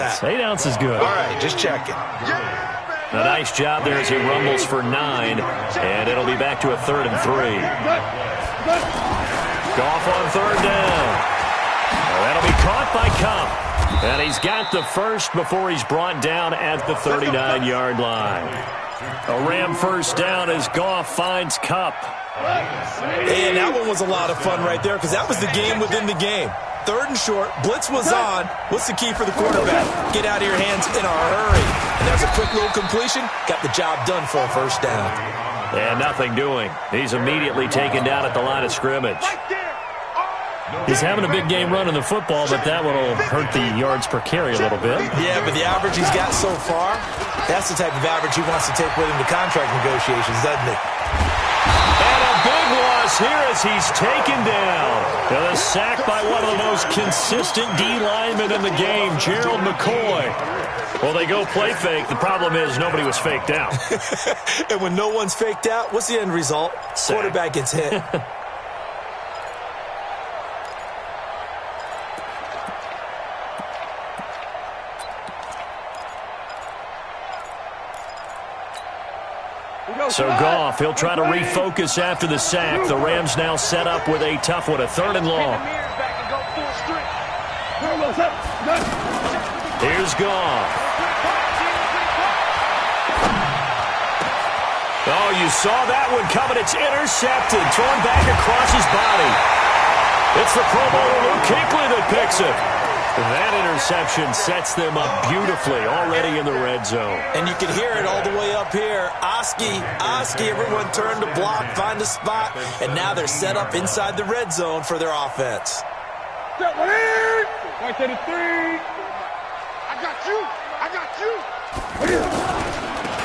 that? 8 ounces is good. All right, just checking. A nice job there as he rumbles for 9, and it'll be back to a 3rd and 3. Goff on 3rd down. That'll be caught by Kupp. And he's got the first before he's brought down at the 39-yard line. A Ram first down as Goff finds Kupp. And that one was a lot of fun right there because that was the game within the game. 3rd and short, blitz was on. What's the key for the quarterback? Get out of your hands in a hurry. And there's a quick little completion. Got the job done for a first down. And nothing doing. He's immediately taken down at the line of scrimmage. He's having a big game running the football, but that one will hurt the yards per carry a little bit. Yeah, but the average he's got so far, that's the type of average he wants to take with him to contract negotiations, doesn't he? And a big loss here as he's taken down. And a sack by one of the most consistent D linemen in the game, Gerald McCoy. Well, they go play fake. The problem is nobody was faked out. And when no one's faked out, what's the end result? Sack. Quarterback gets hit. So Goff, he'll try to refocus after the sack. The Rams now set up with a tough one, a 3rd and long. Here's Goff. Oh, you saw that one coming. It's intercepted, thrown back across his body. It's the Pro Bowler Luke Kuechly that picks it. That interception sets them up beautifully already in the red zone. And you can hear it all the way up here. Oski, everyone turned to block, find a spot, and now they're set up inside the red zone for their offense. Right to the 3. I got you.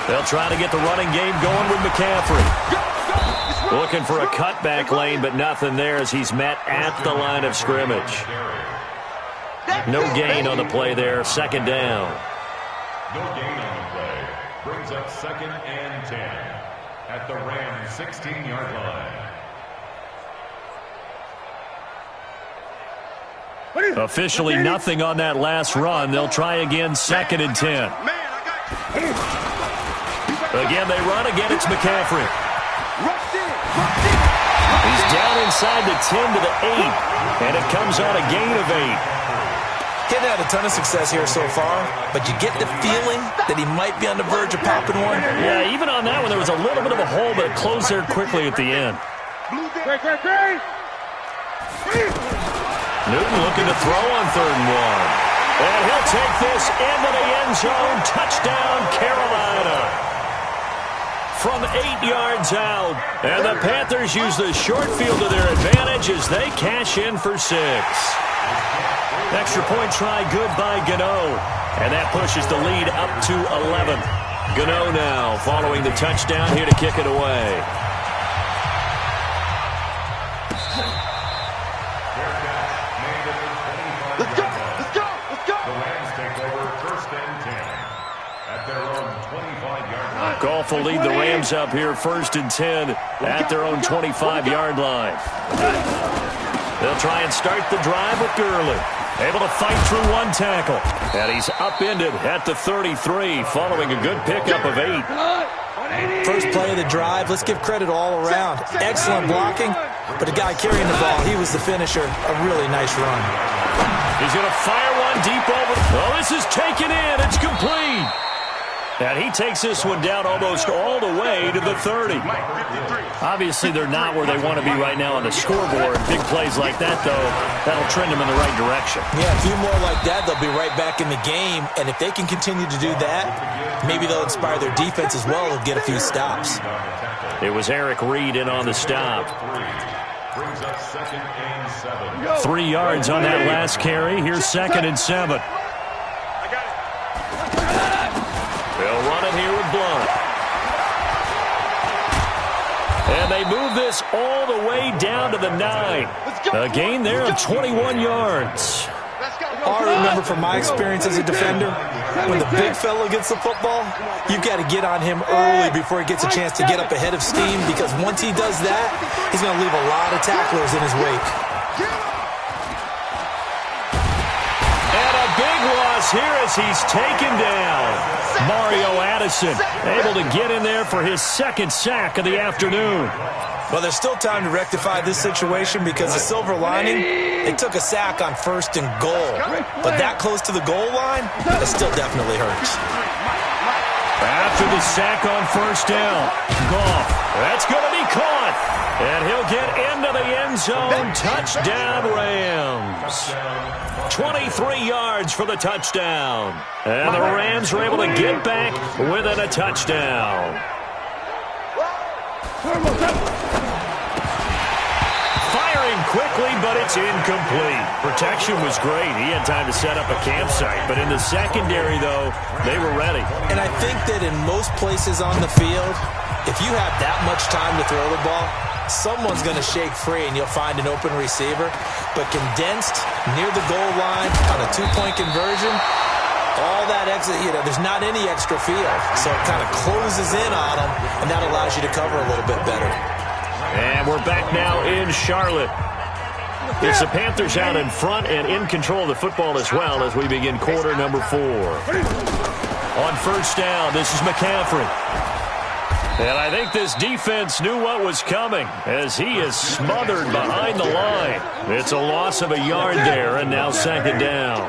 They'll try to get the running game going with McCaffrey. Looking for a cutback lane, but nothing there as he's met at the line of scrimmage. No gain on the play there, 2nd down. No gain on the play. Brings up 2nd and 10 at the Rams 16-yard line. Officially nothing on that last run. They'll try again, 2nd and 10. Again, they run. Again, it's McCaffrey. He's down inside the 10 to the 8, and it comes out a gain of 8. He's had a ton of success here so far, but you get the feeling that he might be on the verge of popping one. Yeah, even on that one, there was a little bit of a hole, but it closed there quickly at the end. Newton looking to throw on 3rd and 1. And he'll take this into the end zone. Touchdown, Carolina. From 8 yards out. And the Panthers use the short field to their advantage as they cash in for 6. Extra point try good by Gano. And that pushes the lead up to 11. Gano now following the touchdown here to kick it away. Let's go. The Rams take over 1st and 10 at their own 25-yard line. Goff will lead the Rams up here 1st and 10 at their own 25-yard line. They'll try and start the drive with Gurley. Able to fight through one tackle. And he's upended at the 33 following a good pickup of 8. First play of the drive, let's give credit all around. Excellent blocking, but the guy carrying the ball, he was the finisher. A really nice run. He's going to fire one deep over. Oh, this is taken in. It's complete. And he takes this one down almost all the way to the 30. Obviously, they're not where they want to be right now on the scoreboard. Big plays like that, though, that'll trend them in the right direction. Yeah, a few more like that, they'll be right back in the game. And if they can continue to do that, maybe they'll inspire their defense as well and get a few stops. It was Eric Reed in on the stop. Brings up 2nd and 7. 3 yards on that last carry. Here's 2nd and 7. They'll run it here with Blunt. And they move this all the way down to the 9. A gain there of 21 yards. I remember from my experience as a defender, when the big fella gets the football, you've got to get on him early before he gets a chance to get up ahead of steam, because once he does that, he's going to leave a lot of tacklers in his wake. And a big loss here as he's taken down. Mario Addison able to get in there for his second sack of the afternoon. Well, there's still time to rectify this situation because the silver lining, they took a sack on 1st and goal. But that close to the goal line, that still definitely hurts. After the sack on 1st down, Goff, that's going to be caught. And he'll get into the end zone. Touchdown, Rams. 23 yards for the touchdown. And the Rams are able to get back within a touchdown. Firing quickly, but it's incomplete. Protection was great. He had time to set up a campsite. But in the secondary, though, they were ready. And I think that in most places on the field, if you have that much time to throw the ball, someone's going to shake free and you'll find an open receiver. But condensed near the goal line on a two-point conversion, all that exit, there's not any extra field. So it kind of closes in on them, and that allows you to cover a little bit better. And we're back now in Charlotte. It's the Panthers out in front and in control of the football as well as we begin quarter number 4. On 1st down, this is McCaffrey. And I think this defense knew what was coming as he is smothered behind the line. It's a loss of a yard there, and now 2nd down.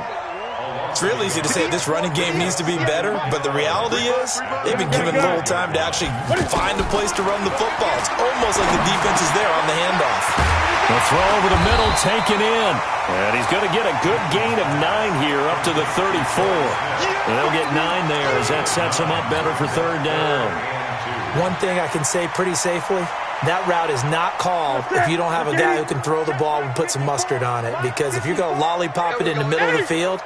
It's real easy to say this running game needs to be better, but the reality is they've been given little time to actually find a place to run the football. It's almost like the defense is there on the handoff. The throw over the middle taken in. And he's going to get a good gain of 9 here up to the 34. And they'll get 9 there as that sets him up better for 3rd down. One thing I can say pretty safely, that route is not called if you don't have a guy who can throw the ball and put some mustard on it. Because if you're going to lollipop it in the middle of the field,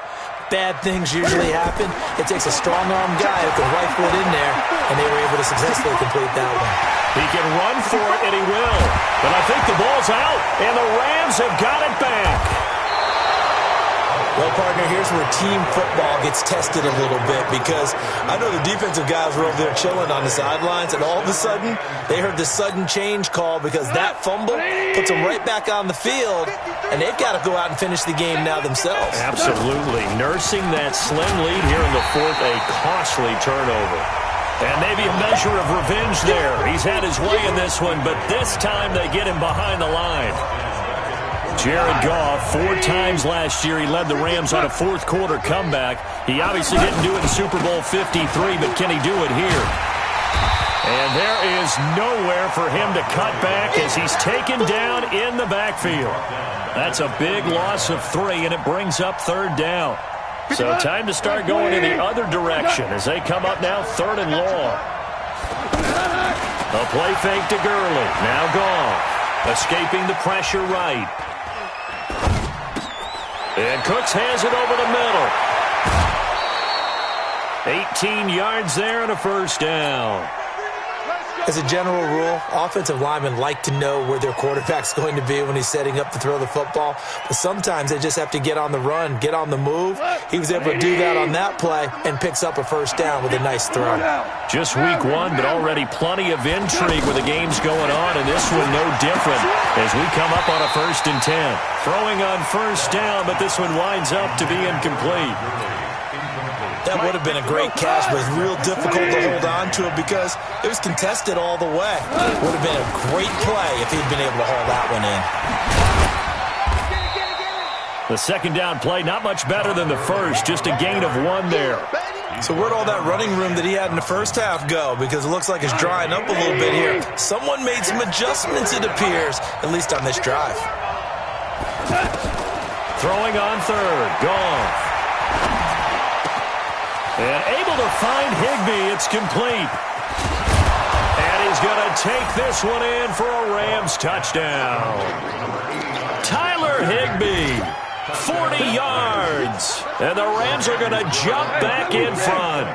bad things usually happen. It takes a strong-arm guy who can rifle it in there, and they were able to successfully complete that one. He can run for it, and he will. But I think the ball's out, and the Rams have got it back. Well, partner, here's where team football gets tested a little bit because I know the defensive guys were over there chilling on the sidelines, and all of a sudden, they heard the sudden change call because that fumble puts them right back on the field, and they've got to go out and finish the game now themselves. Absolutely. Nursing that slim lead here in the 4th, a costly turnover. And maybe a measure of revenge there. He's had his way in this one, but this time they get him behind the line. Jared Goff, 4 times last year, he led the Rams on a 4th quarter comeback. He obviously didn't do it in Super Bowl 53, but can he do it here? And there is nowhere for him to cut back as he's taken down in the backfield. That's a big loss of 3, and it brings up 3rd down. So time to start going in the other direction as they come up now 3rd and long. A play fake to Gurley. Now Goff, escaping the pressure right. And Cooks has it over the middle. 18 yards there and a 1st down. As a general rule, offensive linemen like to know where their quarterback's going to be when he's setting up to throw the football. But sometimes they just have to get on the run, get on the move. He was able to do that on that play and picks up a 1st down with a nice throw. Just week 1, but already plenty of intrigue with the games going on, and this one no different as we come up on a 1st and 10. Throwing on 1st down, but this one winds up to be incomplete. That would have been a great catch, but it was real difficult to hold on to it because it was contested all the way. It would have been a great play if he'd been able to haul that one in. The 2nd down play, not much better than the 1st, just a gain of 1 there. So where'd all that running room that he had in the 1st half go? Because it looks like it's drying up a little bit here. Someone made some adjustments, it appears, at least on this drive. Throwing on 3rd, Goff. And able to find Higbee. It's complete. And he's going to take this one in for a Rams touchdown. Tyler Higbee, 40 yards. And the Rams are going to jump back in front.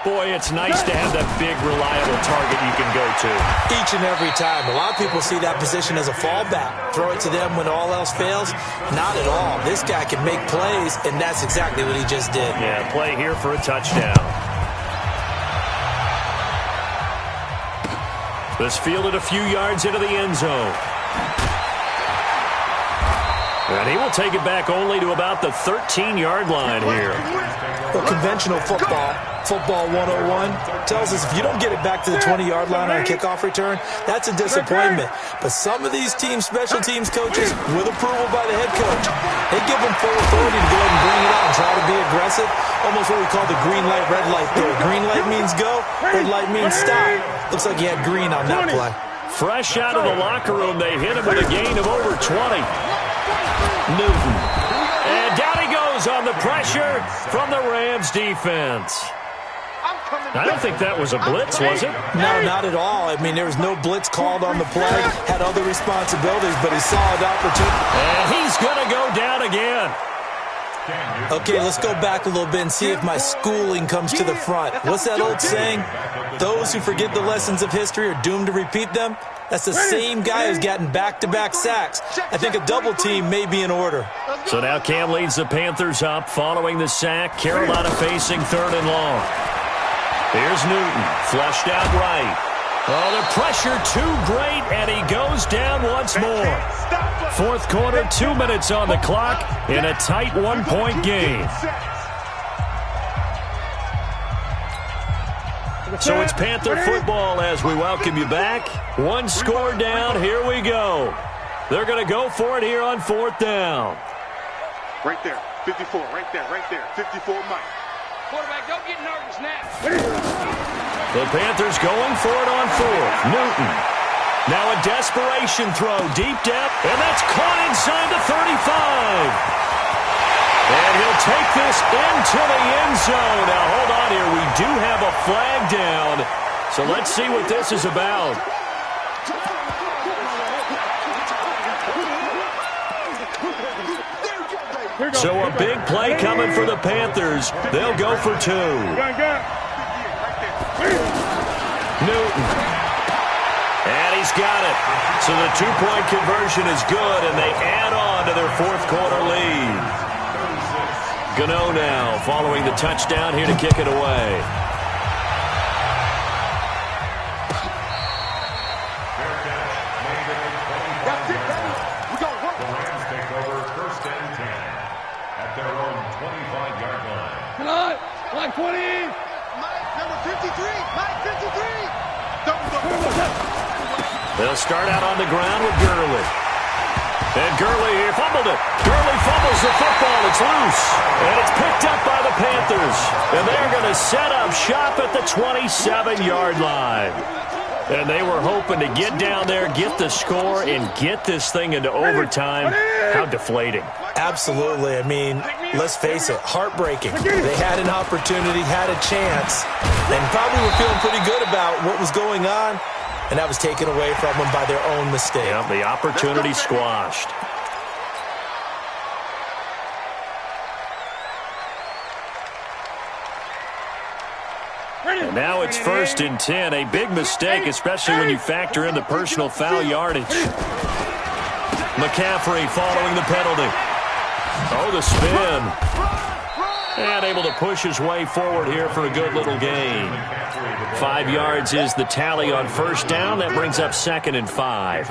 Boy, it's nice to have that big, reliable target you can go to. Each and every time. A lot of people see that position as a fallback. Throw it to them when all else fails. Not at all. This guy can make plays, and that's exactly what he just did. Yeah, play here for a touchdown. This fielded a few yards into the end zone. And he will take it back only to about the 13-yard line here. Well, conventional football 101, tells us if you don't get it back to the 20-yard line on a kickoff return, that's a disappointment. But some of these teams, special teams coaches, with approval by the head coach, they give them full authority to go ahead and bring it out and try to be aggressive. Almost what we call the green light, red light theory. Green light means go, red light means stop. Looks like he had green on that play. Fresh out of the locker room, they hit him with a gain of over 20. Newton. And down he goes on the pressure from the Rams defense. I don't think that was a blitz, was it? No, not at all. I mean, there was no blitz called on the play. Had other responsibilities, but he saw an opportunity. And he's going to go down again. Okay, let's go back a little bit and see if my schooling comes to the front. What's that old saying? Those who forget the lessons of history are doomed to repeat them. That's the same guy who's gotten back-to-back sacks. I think a double team may be in order. So now Cam leads the Panthers up following the sack. Carolina facing 3rd and long. Here's Newton, flushed out right. Oh, the pressure too great, and he goes down once more. 4th quarter, 2 minutes on the clock in a tight 1-point game. So it's Panther football as we welcome you back. 1 score down, here we go. They're going to go for it here on 4th down. Right there, 54, right there, 54 Mike. Quarterback, don't get nervous now. The Panthers going for it on 4th. Newton. Now a desperation throw deep depth, and that's caught inside the 35. And he'll take this into the end zone. Now hold on here. We do have a flag down. So let's see what this is about. So a big play coming for the Panthers. They'll go for 2. Newton. And he's got it. So the 2-point conversion is good, and they add on to their 4th quarter lead. Gano now following the touchdown here to kick it away. Mike 20. Mike number 53. Mike 53. They'll start out on the ground with Gurley. And Gurley here fumbled it. Gurley fumbles the football. It's loose. And it's picked up by the Panthers. And they're going to set up shop at the 27-yard line. And they were hoping to get down there, get the score, and get this thing into overtime. How deflating. Absolutely. I mean, let's face it, heartbreaking. They had an opportunity, had a chance, and probably were feeling pretty good about what was going on, and that was taken away from them by their own mistake. Yeah, the opportunity squashed. And now it's 1st and 10. A big mistake, especially when you factor in the personal foul yardage. McCaffrey following the penalty. Oh, the spin. And able to push his way forward here for a good little gain. 5 yards is the tally on 1st down. That brings up 2nd and 5.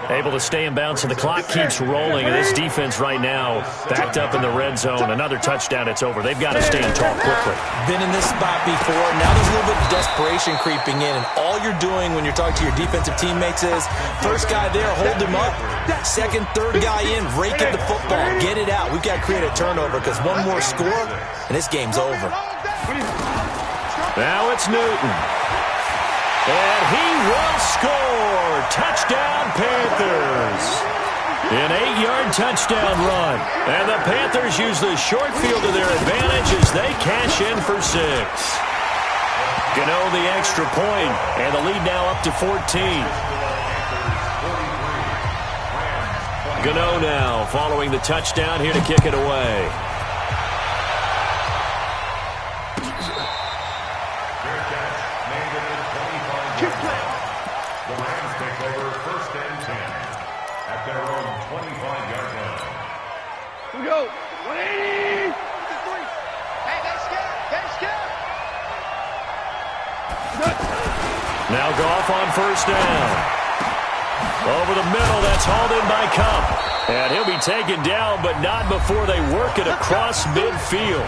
Able to stay in bounds, so the clock keeps rolling. And this defense right now backed up in the red zone. Another touchdown, it's over. They've got to stand tall quickly. Been in this spot before. Now there's a little bit of desperation creeping in. And all you're doing when you're talking to your defensive teammates is, first guy there, hold him up. Second, third guy in, rake at the football. Get it out. We've got to create a turnover because one more score, and this game's over. Now it's Newton. And he will score. Touchdown, Panthers. An 8-yard touchdown run. And the Panthers use the short field to their advantage as they cash in for 6. Gano the extra point, and the lead now up to 14. Gano now following the touchdown here to kick it away. The Rams take over 1st and 10 at their own 25-yard line. Here we go. 180. Hey, they scared. Now Goff on 1st down. Over the middle, that's hauled in by Cup. And he'll be taken down, but not before they work it across midfield.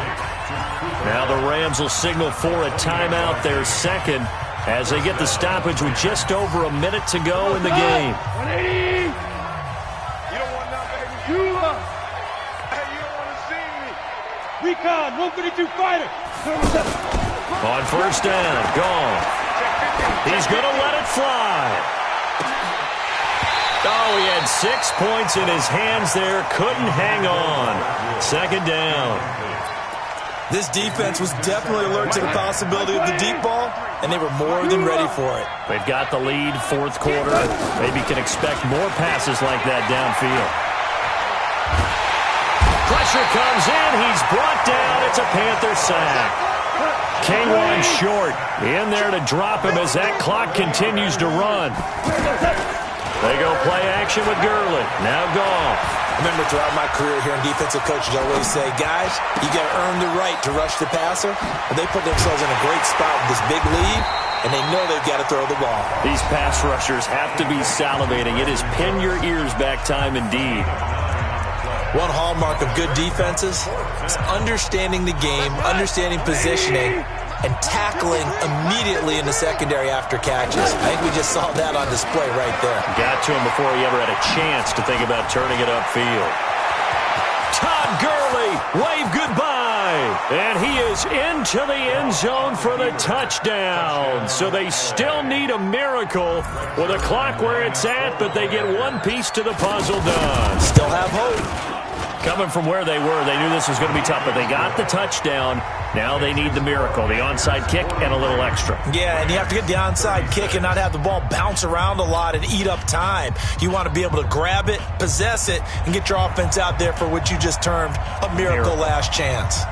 Now the Rams will signal for a timeout, their second, as they get the stoppage with just over a minute to go in the game. 180. You don't want that, baby. Hey, you don't want to see me. Recon, 152 fighter. On first down, gone. He's going to let it fly. Oh, he had 6 points in his hands there. Couldn't hang on. Second down. This defense was definitely alert to the possibility of the deep ball, and they were more than ready for it. They've got the lead, fourth quarter. Maybe can expect more passes like that downfield. Pressure comes in. He's brought down. It's a Panther sack. K1 short. In there to drop him as that clock continues to run. They go play action with Gurley. Now gone. I remember throughout my career here in defensive coaches, I always say, guys, you got to earn the right to rush the passer. And they put themselves in a great spot with this big lead, and they know they've got to throw the ball. These pass rushers have to be salivating. It is pin your ears back time indeed. One hallmark of good defenses is understanding the game, understanding positioning, and tackling immediately in the secondary after catches. I think we just saw that on display right there. Got to him before he ever had a chance to think about turning it upfield. Todd Gurley, wave goodbye. And he is into the end zone for the touchdown. So they still need a miracle with a clock where it's at, but they get one piece to the puzzle done. Still have hope. Coming from where they were, they knew this was going to be tough, but they got the touchdown. Now they need the miracle, the onside kick and a little extra. Yeah, and you have to get the onside kick and not have the ball bounce around a lot and eat up time. You want to be able to grab it, possess it, and get your offense out there for what you just termed a miracle last chance.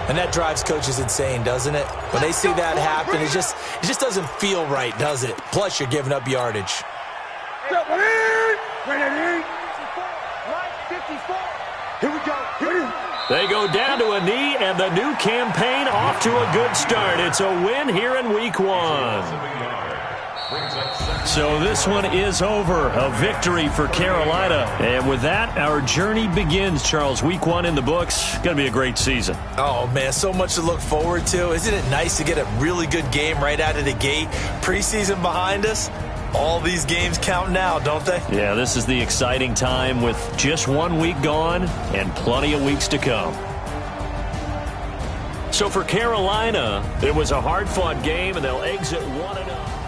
And that drives coaches insane, doesn't it? When they see that happen, it just doesn't feel right, does it? Plus, you're giving up yardage. Here we go. They go down to a knee, and the new campaign off to a good start. It's a win here in Week 1. So this one is over. A victory for Carolina. And with that, our journey begins, Charles. Week 1 in the books. Going to be a great season. Oh, man, so much to look forward to. Isn't it nice to get a really good game right out of the gate? Preseason behind us. All these games count now, don't they? Yeah, this is the exciting time with just 1 week gone and plenty of weeks to come. So for Carolina, it was a hard-fought game, and they'll exit 1-0.